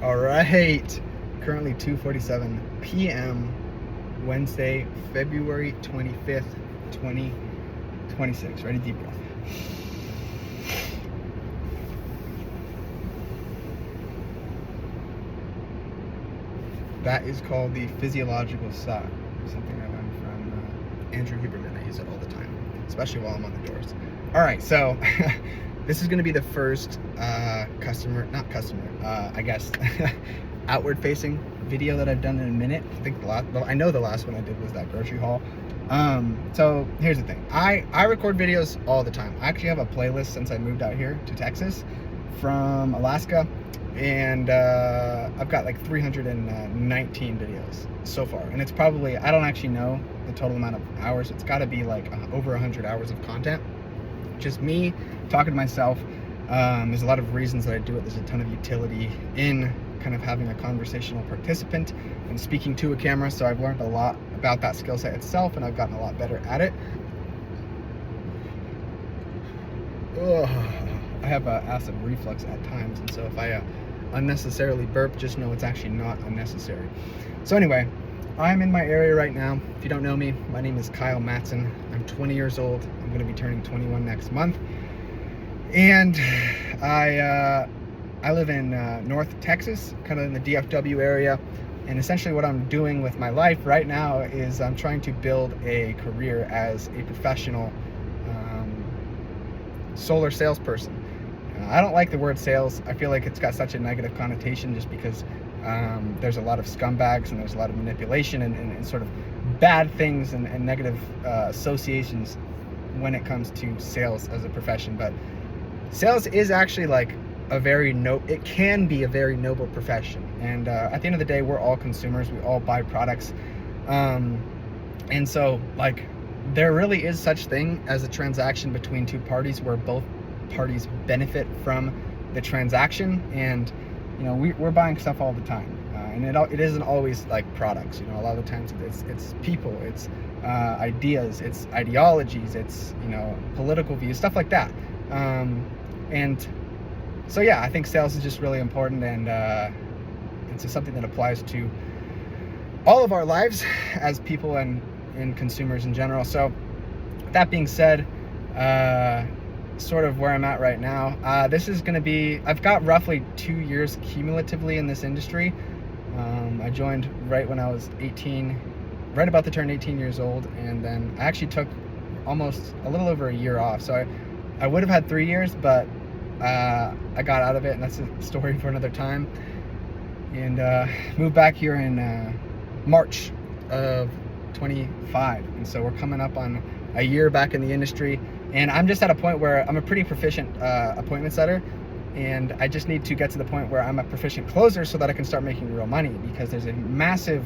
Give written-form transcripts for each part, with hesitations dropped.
All right, currently 2:47 p.m. Wednesday, February 25th, 2026. Ready? Deep breath. That is called the physiological sigh, something I learned from Andrew Huberman. I use it all the time, especially while I'm on the doors. All right, so this is going to be the first I guess, outward-facing video that I've done in a minute. I know the last one I did was that grocery haul. So here's the thing. I record videos all the time. I actually have a playlist since I moved out here to Texas from Alaska, and I've got like 319 videos so far, and it's probably, I don't actually know the total amount of hours. It's got to be like over 100 hours of content, just me talking to myself. There's a lot of reasons that I do it. There's a ton of utility in kind of having a conversational participant and speaking to a camera, so I've learned a lot about that skill set itself, and I've gotten a lot better at it. Ugh. I have acid reflux at times, and so if I unnecessarily burp, just know it's actually not unnecessary. So anyway, I'm in my area right now. If you don't know me, my name is Kyle Matson. I'm 20 years old. I'm going to be turning 21 next month. And I live in North Texas, kind of in the DFW area. And essentially what I'm doing with my life right now is I'm trying to build a career as a professional solar salesperson. I don't like the word sales. I feel like it's got such a negative connotation just because there's a lot of scumbags and there's a lot of manipulation and sort of bad things and negative associations when it comes to sales as a profession. But sales is actually like it can be a very noble profession. And at the end of the day, we're all consumers. We all buy products. And so like there really is such thing as a transaction between two parties where both parties benefit from the transaction. And you know, we're buying stuff all the time, and it isn't always like products. You know, a lot of the times it's people, it's ideas, it's ideologies, it's, you know, political views, stuff like that. And so yeah, I think sales is just really important, and it's just something that applies to all of our lives as people and consumers in general. So that being said, sort of where I'm at right now, this is going to be, I've got roughly 2 years cumulatively in this industry. I joined right when I was 18, right about to turn 18 years old, and then I actually took almost a little over a year off. So I would have had 3 years, but I got out of it, and that's a story for another time. And moved back here in March of 25, and so we're coming up on a year back in the industry. And I'm just at a point where I'm a pretty proficient appointment setter, and I just need to get to the point where I'm a proficient closer so that I can start making real money, because there's a massive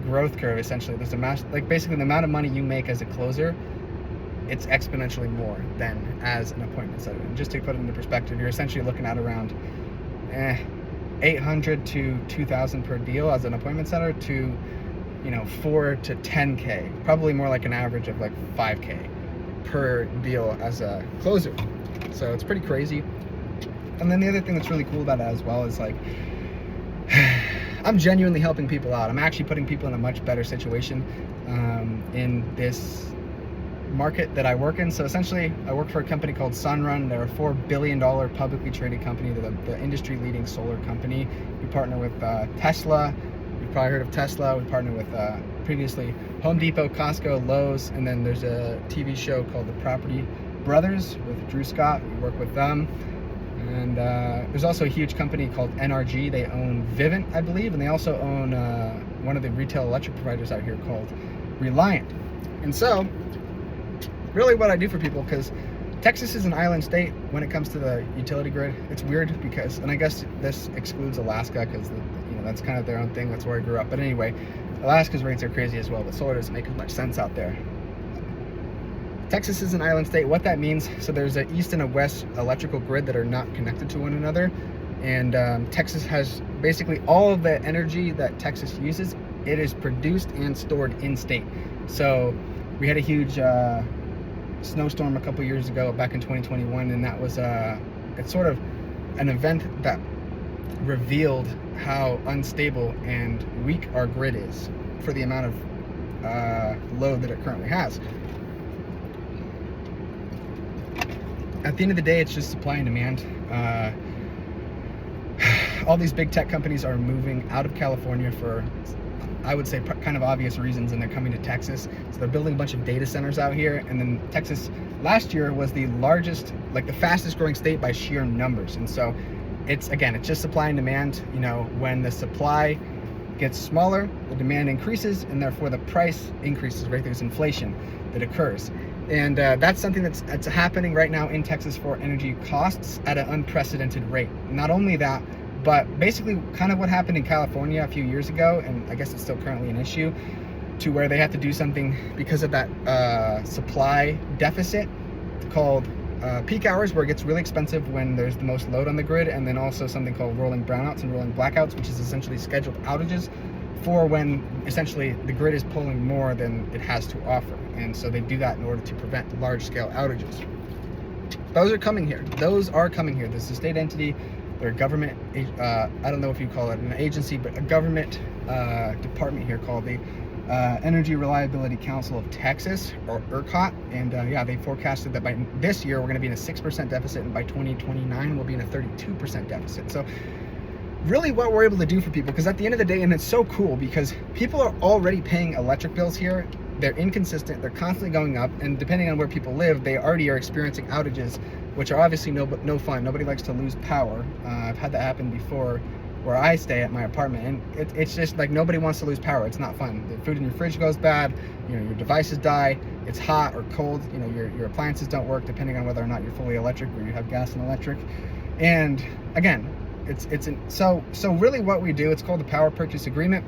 growth curve. Essentially, there's like basically the amount of money you make as a closer, it's exponentially more than as an appointment setter. And just to put it into perspective, you're essentially looking at around 800 to 2,000 per deal as an appointment setter, to, you know, 4 to 10K, probably more like an average of like 5K per deal as a closer. So it's pretty crazy. And then the other thing that's really cool about it as well is like, I'm genuinely helping people out. I'm actually putting people in a much better situation in this market that I work in. So essentially, I work for a company called Sunrun. They're a $4 billion publicly traded company. They're the industry leading solar company. We partner with Tesla. You've probably heard of Tesla. We partner with previously Home Depot, Costco, Lowe's, and then there's a TV show called The Property Brothers with Drew Scott. We work with them. And there's also a huge company called NRG. They own Vivint, I believe, and they also own one of the retail electric providers out here called Reliant. And so really what I do for people, because Texas is an island state when it comes to the utility grid. It's weird because, and I guess this excludes Alaska because, you know, that's kind of their own thing. That's where I grew up. But anyway, Alaska's rates are crazy as well, but solar doesn't make as much sense out there. Texas is an island state. What that means, so there's an east and a west electrical grid that are not connected to one another. And Texas has basically all of the energy that Texas uses, it is produced and stored in state. So we had a huge snowstorm a couple years ago back in 2021, and that was it's sort of an event that revealed how unstable and weak our grid is for the amount of load that it currently has. At the end of the day, it's just supply and demand. All these big tech companies are moving out of California for, I would say, kind of obvious reasons, and they're coming to Texas. So they're building a bunch of data centers out here, and then Texas last year was the largest, like the fastest growing state by sheer numbers. And so it's just supply and demand. You know, when the supply gets smaller, the demand increases, and therefore the price increases, right? There's inflation that occurs. And that's something that's happening right now in Texas for energy costs at an unprecedented rate. Not only that, but basically kind of what happened in California a few years ago, and I guess it's still currently an issue, to where they have to do something because of that supply deficit called peak hours, where it gets really expensive when there's the most load on the grid, and then also something called rolling brownouts and rolling blackouts, which is essentially scheduled outages for when essentially the grid is pulling more than it has to offer. And so they do that in order to prevent large-scale outages. Those are coming here. Those are coming here. This is a state entity. They're a government, I don't know if you call it an agency, but a government department here called the Energy Reliability Council of Texas, or ERCOT. And yeah, they forecasted that by this year, we're going to be in a 6% deficit, and by 2029, we'll be in a 32% deficit. So really what we're able to do for people, because at the end of the day, and it's so cool because people are already paying electric bills here. They're inconsistent, they're constantly going up, and depending on where people live, they already are experiencing outages, which are obviously no fun. Nobody likes to lose power. I've had that happen before where I stay at my apartment, and it's just like nobody wants to lose power. It's not fun. The food in your fridge goes bad, you know, your devices die, it's hot or cold, you know, your appliances don't work depending on whether or not you're fully electric or you have gas and electric. And again, so really what we do, it's called the power purchase agreement.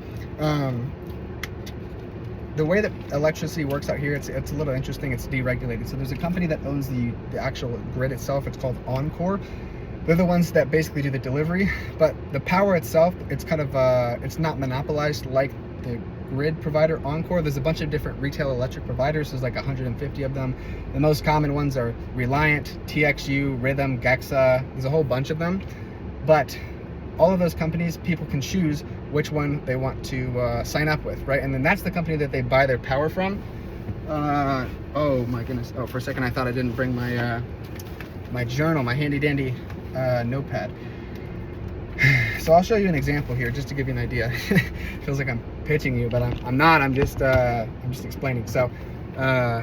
The way that electricity works out here, it's a little interesting. It's deregulated. So there's a company that owns the actual grid itself. It's called Oncor. They're the ones that basically do the delivery, but the power itself, it's kind of it's not monopolized like the grid provider Oncor. There's a bunch of different retail electric providers. There's like 150 of them. The most common ones are Reliant, TXU, Rhythm, Gexa. There's a whole bunch of them, but all of those companies, people can choose which one they want to sign up with, right? And then that's the company that they buy their power from. Oh my goodness. Oh, for a second I thought I didn't bring my my journal, my handy dandy notepad. So I'll show you an example here just to give you an idea. Feels like I'm pitching you, but I'm not. I'm just explaining. So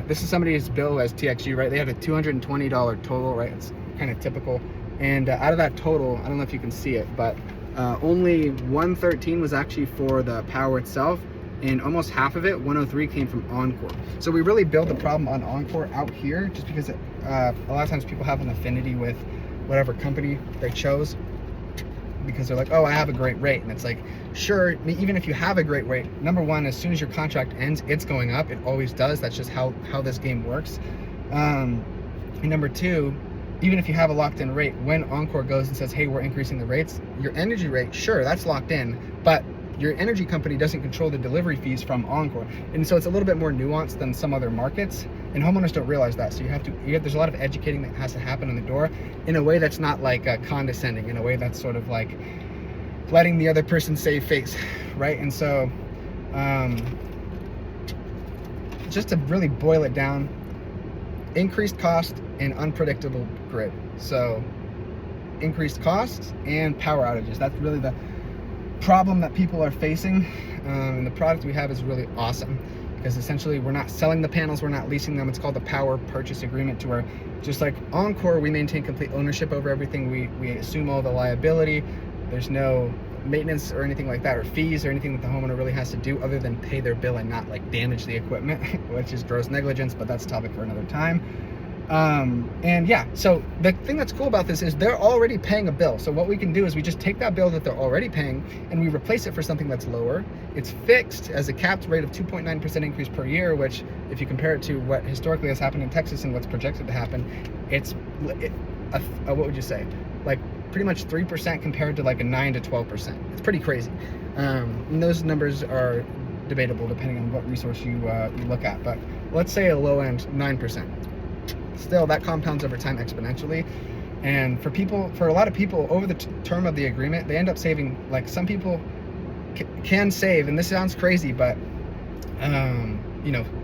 this is somebody's bill as TXU, right? They have a $220 total, right? It's kind of typical. And out of that total, I don't know if you can see it, but only 113 was actually for the power itself, and almost half of it, 103, came from Oncor. So we really build the problem on Oncor out here, just because a lot of times people have an affinity with whatever company they chose, because they're like, oh, I have a great rate. And it's like, sure, even if you have a great rate, number one, as soon as your contract ends, it's going up. It always does. That's just how this game works. And number two, even if you have a locked-in rate, when Oncor goes and says, hey, we're increasing the rates, your energy rate, sure, that's locked in, but your energy company doesn't control the delivery fees from Oncor. And so it's a little bit more nuanced than some other markets, and homeowners don't realize that. So there's a lot of educating that has to happen on the door in a way that's not like condescending, in a way that's sort of like letting the other person save face, right? And so just to really boil it down, increased cost and unpredictable grid. So increased costs and power outages. That's really the problem that people are facing. And the product we have is really awesome, because essentially we're not selling the panels, we're not leasing them. It's called the power purchase agreement, to where just like Oncor, we maintain complete ownership over everything. We assume all the liability. There's no maintenance or anything like that, or fees or anything that the homeowner really has to do other than pay their bill and not like damage the equipment, which is gross negligence, but that's a topic for another time. And yeah, so the thing that's cool about this is they're already paying a bill. So what we can do is we just take that bill that they're already paying and we replace it for something that's lower. It's fixed as a capped rate of 2.9% increase per year, which if you compare it to what historically has happened in Texas and what's projected to happen, it's what would you say? Like pretty much 3% compared to like a 9 to 12%. It's pretty crazy. And those numbers are debatable depending on what resource you look at, but let's say a low end 9%. Still, that compounds over time exponentially. And for a lot of people, over the term of the agreement, they end up saving, like, some people can save, and this sounds crazy, but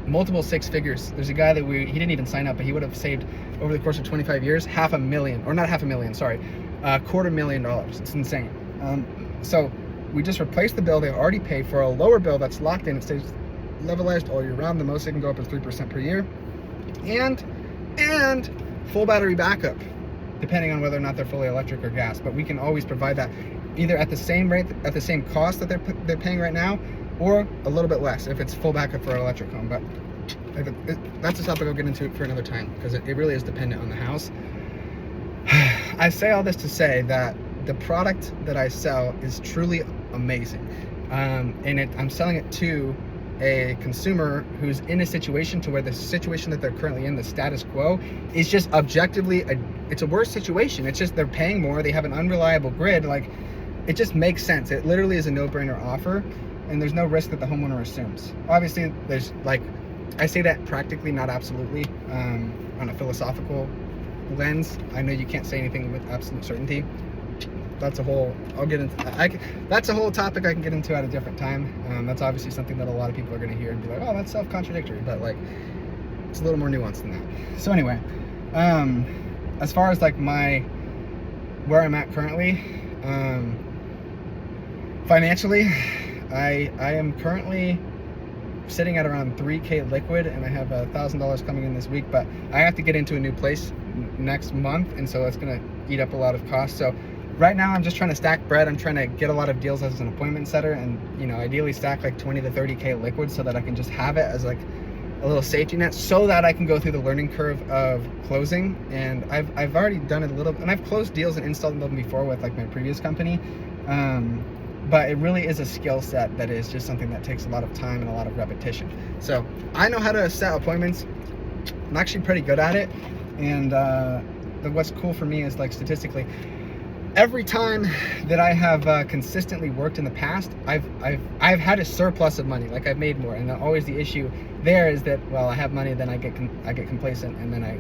multiple six figures. There's a guy that he didn't even sign up, but he would have saved over the course of 25 years $500,000, or not $500,000, sorry, $250,000. It's insane. So we just replaced the bill they already paid for a lower bill that's locked in. It stays levelized all year round. The most it can go up is 3% per year, and full battery backup, depending on whether or not they're fully electric or gas. But we can always provide that either at the same rate, at the same cost that they're paying right now, or a little bit less if it's full backup for an electric home. But that's a topic I'll get into for another time, because it really is dependent on the house. I say all this to say that the product that I sell is truly amazing, and I'm selling it to a consumer who's in a situation to where the situation that they're currently in, the status quo, is just objectively it's a worse situation. It's just they're paying more, they have an unreliable grid. Like, it just makes sense. It literally is a no-brainer offer, and there's no risk that the homeowner assumes. Obviously, there's, like, I say that practically, not absolutely, on a philosophical lens. I know you can't say anything with absolute certainty. That's a whole, that's a whole topic I can get into at a different time. That's obviously something that a lot of people are going to hear and be like, oh, that's self-contradictory, but, like, it's a little more nuanced than that. So anyway, as far as, like, where I'm at currently, financially, I am currently sitting at around $3,000 liquid, and I have $1,000 coming in this week, but I have to get into a new place next month, and so it's going to eat up a lot of costs. So right now I'm just trying to stack bread. I'm trying to get a lot of deals as an appointment setter, and ideally stack like 20 to 30K liquid, so that I can just have it as like a little safety net, so that I can go through the learning curve of closing. And I've already done it a little, and I've closed deals and installed them before with like my previous company, but it really is a skill set that is just something that takes a lot of time and a lot of repetition. So I know how to set appointments. I'm actually pretty good at it, and what's cool for me is, like, statistically, every time that I have consistently worked in the past, I've had a surplus of money. Like, I've made more, and always the issue there is that, well, I have money, then I get complacent, and then I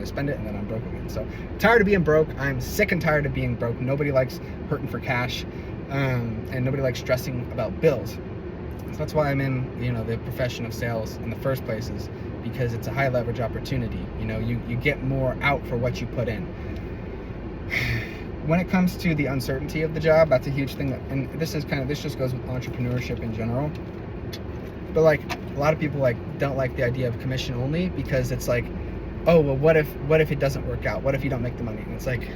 spend it, and then I'm broke again. So tired of being broke. I'm sick and tired of being broke. Nobody likes hurting for cash, and nobody likes stressing about bills. So that's why I'm in the profession of sales in the first place, is because it's a high leverage opportunity. You get more out for what you put in. When it comes to the uncertainty of the job, that's a huge thing, and this just goes with entrepreneurship in general. But, like, a lot of people, like, don't like the idea of commission only, because it's like, oh, well, what if it doesn't work out? What if you don't make the money? And it's like,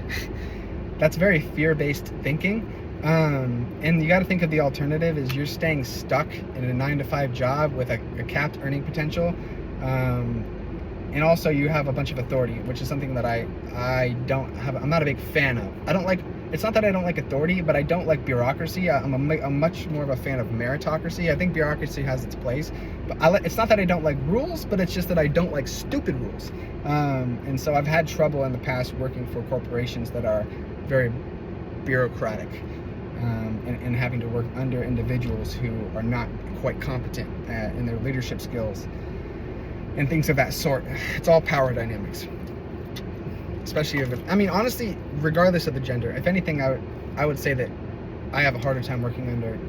that's very fear-based thinking. And you got to think of the alternative is you're staying stuck in a 9-to-5 job with a capped earning potential. And also you have a bunch of authority, which is something that I'm not a big fan of. It's not that I don't like authority, but I don't like bureaucracy. I'm much more of a fan of meritocracy. I think bureaucracy has its place, but it's not that I don't like rules, but it's just that I don't like stupid rules. And so I've had trouble in the past working for corporations that are very bureaucratic, and having to work under individuals who are not quite competent in their leadership skills and things of that sort. It's all power dynamics. Especially honestly, regardless of the gender, if anything, I would say that I have a harder time working under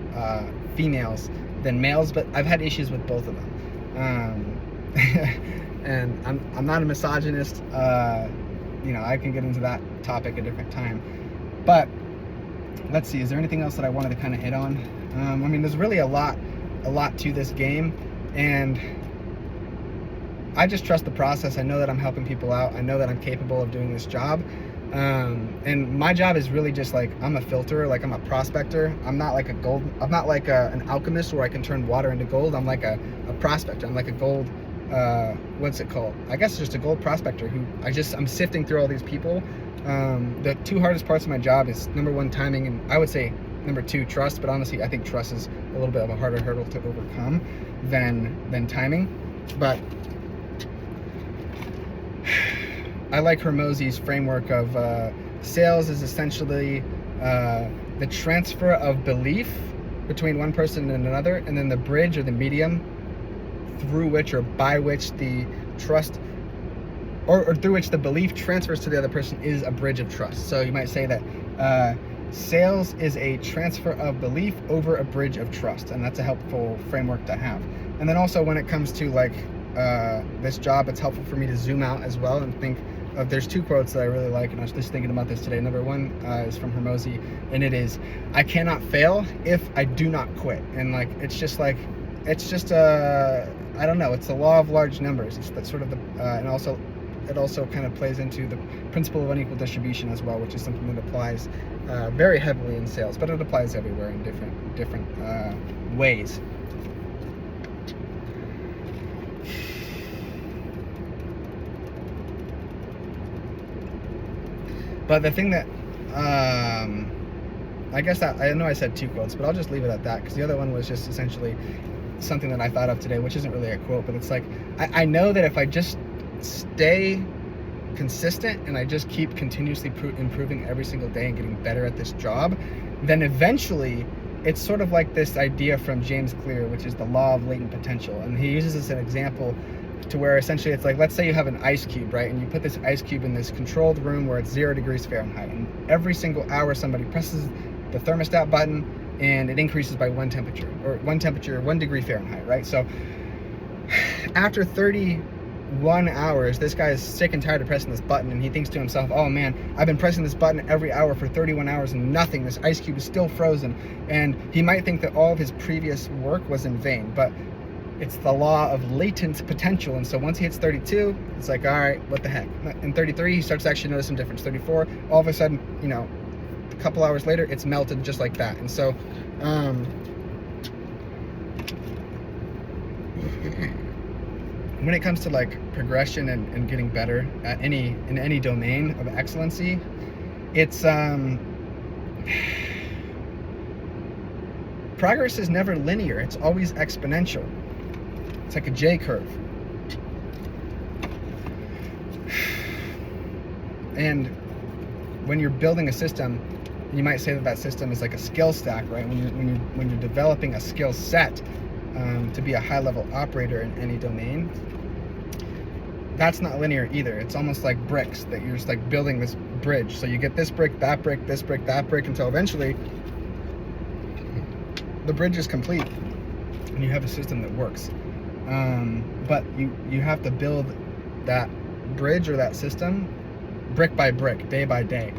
females than males, but I've had issues with both of them. And I'm not a misogynist. I can get into that topic a different time. But let's see, is there anything else that I wanted to kind of hit on? There's really a lot to this game, and I just trust the process. I know that I'm helping people out. I know that I'm capable of doing this job. And my job is really just like, I'm a filterer, like I'm a prospector. I'm not like an alchemist where I can turn water into gold. I'm like a prospector. I'm like a gold, what's it called? I guess just a gold prospector I'm sifting through all these people. The two hardest parts of my job is, number one, timing, and I would say number two, trust. But honestly, I think trust is a little bit of a harder hurdle to overcome than timing. But I like Hormozi's framework of sales is essentially the transfer of belief between one person and another, and then the bridge or the medium through which or by which the trust or through which the belief transfers to the other person is a bridge of trust. So you might say that sales is a transfer of belief over a bridge of trust, and that's a helpful framework to have. And then also when it comes to like this job, it's helpful for me to zoom out as well and think of, there's two quotes that I really like, and I was just thinking about this today. Number one is from Hormozi, and it is, "I cannot fail if I do not quit." And like, it's just I don't know, it's the law of large numbers. It's that sort of the and also it also kind of plays into the principle of unequal distribution as well, which is something that applies very heavily in sales, but it applies everywhere in different ways. But the thing that I guess that, I know I said two quotes, but I'll just leave it at that, because the other one was just essentially something that I thought of today, which isn't really a quote, but it's like, I know that if I just stay consistent and I just keep continuously improving every single day and getting better at this job, then eventually it's sort of like this idea from James Clear, which is the law of latent potential. And he uses this as an example to where essentially it's like, let's say you have an ice cube, right? And you put this ice cube in this controlled room where it's 0 degrees Fahrenheit. And every single hour somebody presses the thermostat button and it increases by 1 degree Fahrenheit, right? So after 31 hours, this guy is sick and tired of pressing this button, and he thinks to himself, oh man, I've been pressing this button every hour for 31 hours and nothing. This ice cube is still frozen. And he might think that all of his previous work was in vain, but it's the law of latent potential. And so once he hits 32, it's like, all right, what the heck? In 33, he starts to actually notice some difference. 34, all of a sudden, you know, a couple hours later, it's melted just like that. And so when it comes to like progression and getting better at in any domain of excellency, it's progress is never linear. It's always exponential. It's like a J curve. And when you're building a system, you might say that that system is like a skill stack, right? When you're developing a skill set to be a high-level operator in any domain, that's not linear either. It's almost like bricks, that you're just like building this bridge. So you get this brick, that brick, this brick, that brick, until eventually the bridge is complete and you have a system that works. But you have to build that bridge or that system brick by brick, day by day.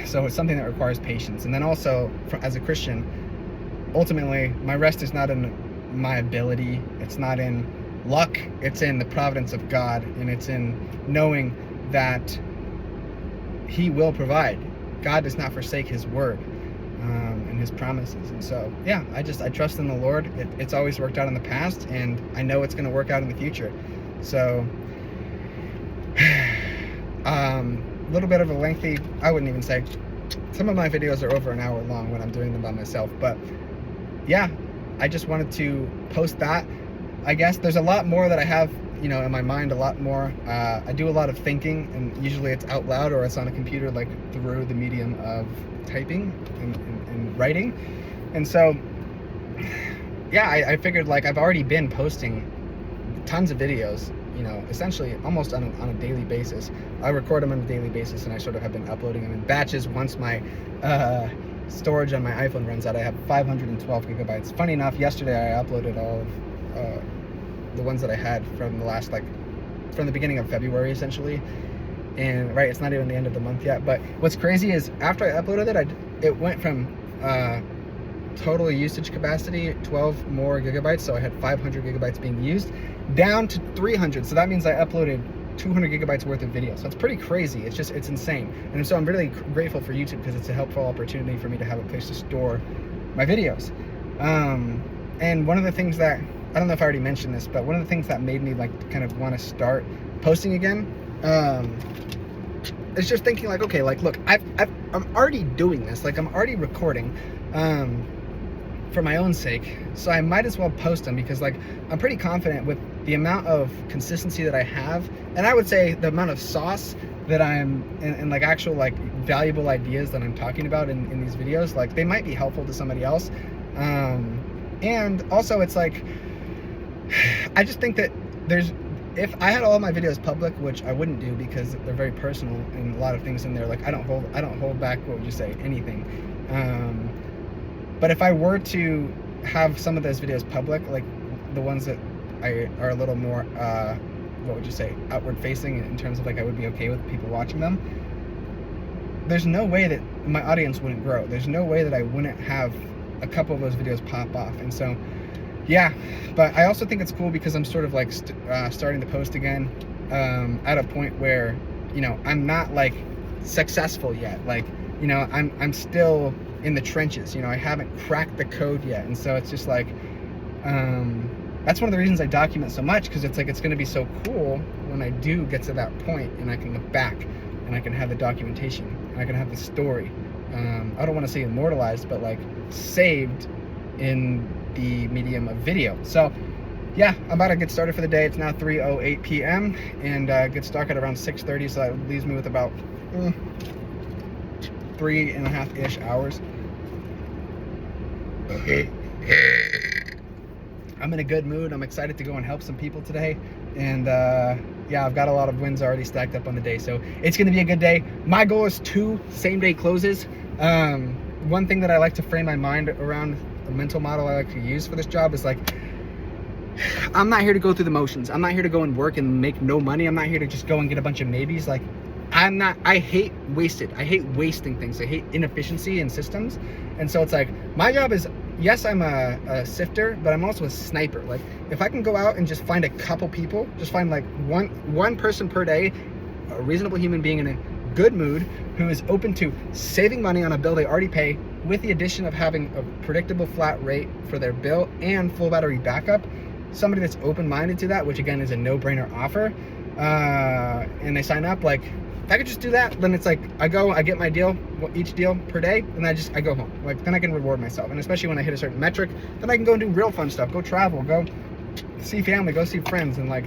So it's something that requires patience. And then also, as a Christian, ultimately, my rest is not in my ability. It's not in luck. It's in the providence of God, and it's in knowing that He will provide. God does not forsake His word and His promises. And so, yeah, I trust in the Lord. It's always worked out in the past, and I know it's going to work out in the future. So, a little bit of a lengthy, I wouldn't even say, some of my videos are over an hour long when I'm doing them by myself, but yeah, I just wanted to post that. I guess there's a lot more that I have, you know, in my mind, a lot more. I do a lot of thinking, and usually it's out loud or it's on a computer, like through the medium of typing and writing. And so, yeah, I figured, like, I've already been posting tons of videos, you know, essentially almost on a daily basis. I record them on a daily basis, and I sort of have been uploading them in batches. Once my storage on my iPhone runs out, I have 512 gigabytes. Funny enough, yesterday I uploaded all of the ones that I had from the last, like, from the beginning of February, essentially. And right, it's not even the end of the month yet. But what's crazy is after I uploaded it, it went from total usage capacity, 12 more gigabytes, so I had 500 gigabytes being used, down to 300. So that means I uploaded 200 gigabytes worth of video. So it's pretty crazy. It's insane. And so I'm really grateful for YouTube, because it's a helpful opportunity for me to have a place to store my videos. And one of the things that, I don't know if I already mentioned this, but one of the things that made me like kind of want to start posting again, is just thinking like, okay, like, look, I'm already doing this, like, I'm already recording, for my own sake, so I might as well post them, because like I'm pretty confident with the amount of consistency that I have, and I would say the amount of sauce that I'm and like actual like valuable ideas that I'm talking about in these videos, like they might be helpful to somebody else. And also it's like, I just think that if I had all my videos public, which I wouldn't do because they're very personal and a lot of things in there, like I don't hold back, what would you say, anything. But if I were to have some of those videos public, like the ones that are a little more, what would you say, outward facing, in terms of like I would be okay with people watching them, there's no way that my audience wouldn't grow. There's no way that I wouldn't have a couple of those videos pop off. And so, yeah, but I also think it's cool because I'm sort of like starting to post again at a point where, you know, I'm not like successful yet. Like, you know, I'm still in the trenches. You know, I haven't cracked the code yet. And so it's just like, that's one of the reasons I document so much, because it's like, it's going to be so cool when I do get to that point and I can look back and I can have the documentation and I can have the story. I don't want to say immortalized, but like saved in the medium of video. So yeah, I'm about to get started for the day. It's now 3:08 p.m. and get started at around 6:30, so that leaves me with about 3.5-ish hours. I'm in a good mood. I'm excited to go and help some people today. And yeah, I've got a lot of wins already stacked up on the day. So it's going to be a good day. My goal is 2 same-day closes. One thing that I like to frame my mind around, the mental model I like to use for this job, is like, I'm not here to go through the motions. I'm not here to go and work and make no money. I'm not here to just go and get a bunch of maybes. Like, I hate wasted. I hate wasting things. I hate inefficiency in systems. And so it's like, my job is, yes, I'm a sifter, but I'm also a sniper. Like, if I can go out and just find a couple people, just find like one person per day, a reasonable human being in a good mood, who is open to saving money on a bill they already pay, with the addition of having a predictable flat rate for their bill and full battery backup, somebody that's open-minded to that, which again is a no-brainer offer, and they sign up, like, if I could just do that, then it's like, I get my deal, each deal per day, and I go home. Like, then I can reward myself. And especially when I hit a certain metric, then I can go and do real fun stuff, go travel, go see family, go see friends. And like,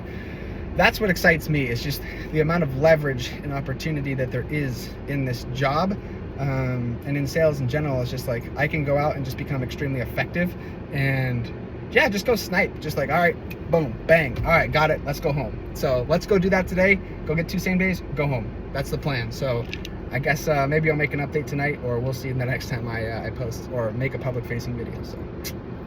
that's what excites me, is just the amount of leverage and opportunity that there is in this job. And in sales in general, it's just like, I can go out and just become extremely effective and yeah, just go snipe. Just like, all right, boom, bang. All right, got it. Let's go home. So let's go do that today. Go get 2 same days, go home. That's the plan. So I guess maybe I'll make an update tonight, or we'll see the next time I post or make a public facing video. So